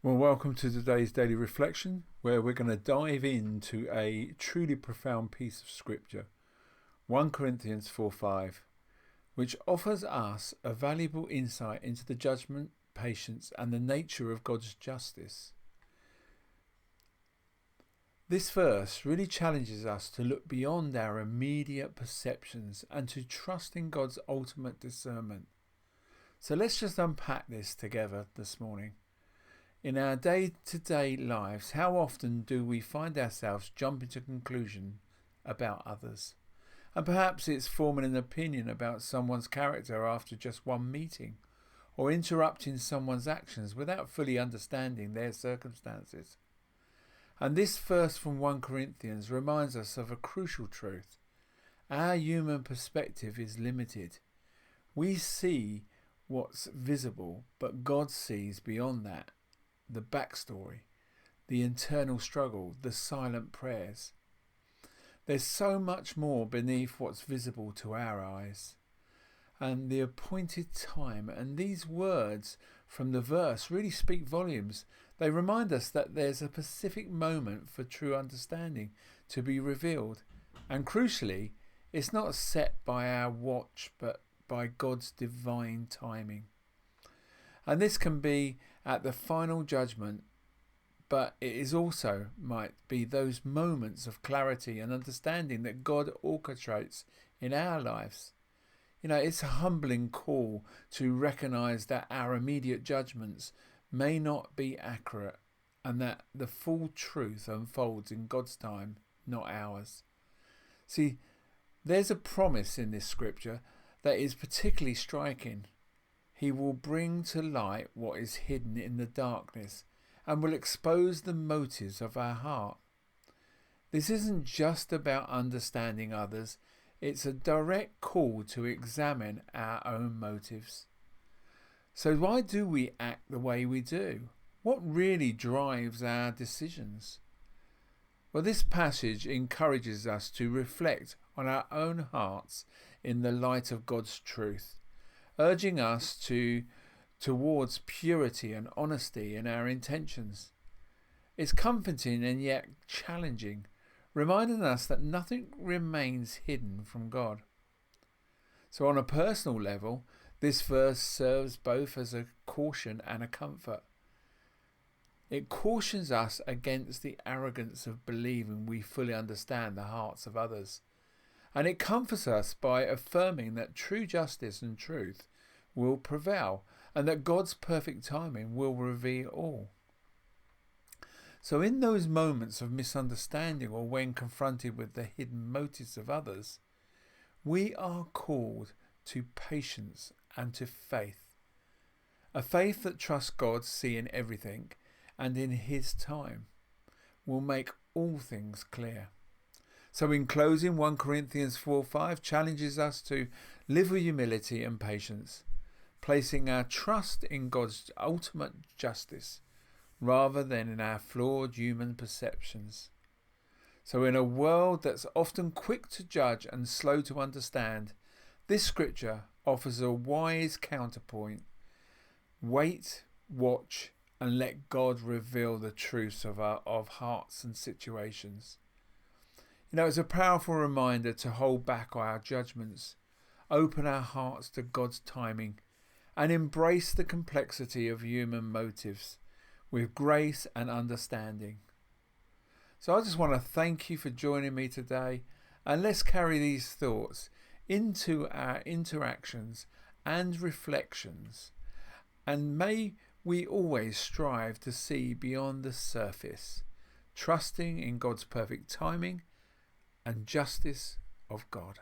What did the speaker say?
Well, welcome to today's daily reflection, where we're going to dive into a truly profound piece of scripture, 1 Corinthians 4:5, which offers us a valuable insight into the judgment, patience, and the nature of God's justice. This verse really challenges us to look beyond our immediate perceptions and to trust in God's ultimate discernment. So let's just unpack this together this morning. In our day-to-day lives, how often do we find ourselves jumping to conclusions about others? And perhaps it's forming an opinion about someone's character after just one meeting, or interrupting someone's actions without fully understanding their circumstances. And this verse from 1 Corinthians reminds us of a crucial truth. Our human perspective is limited. We see what's visible, but God sees beyond that. The backstory, the internal struggle, the silent prayers. There's so much more beneath what's visible to our eyes. And the appointed time, and these words from the verse really speak volumes. They remind us that there's a specific moment for true understanding to be revealed. And crucially, it's not set by our watch, but by God's divine timing. And this can be at the final judgment, but it is also might be those moments of clarity and understanding that God orchestrates in our lives. It's a humbling call to recognize that our immediate judgments may not be accurate and that the full truth unfolds in God's time, not ours. See, there's a promise in this scripture that is particularly striking. He will bring to light what is hidden in the darkness and will expose the motives of our heart. This isn't just about understanding others, it's a direct call to examine our own motives. So why do we act the way we do? What really drives our decisions? Well, this passage encourages us to reflect on our own hearts in the light of God's truth, urging us towards purity and honesty in our intentions. It's comforting and yet challenging, reminding us that nothing remains hidden from God. So on a personal level, this verse serves both as a caution and a comfort. It cautions us against the arrogance of believing we fully understand the hearts of others. And it comforts us by affirming that true justice and truth will prevail and that God's perfect timing will reveal all. So in those moments of misunderstanding or when confronted with the hidden motives of others, we are called to patience and to faith. A faith that trusts God seeing everything and in His time will make all things clear. So in closing, 1 Corinthians 4:5 challenges us to live with humility and patience, placing our trust in God's ultimate justice rather than in our flawed human perceptions. So in a world that's often quick to judge and slow to understand, this scripture offers a wise counterpoint. Wait, watch, and let God reveal the truths of hearts and situations. It's a powerful reminder to hold back our judgments, open our hearts to God's timing, and embrace the complexity of human motives with grace and understanding. So I just want to thank you for joining me today, and let's carry these thoughts into our interactions and reflections, and may we always strive to see beyond the surface, trusting in God's perfect timing and justice of God.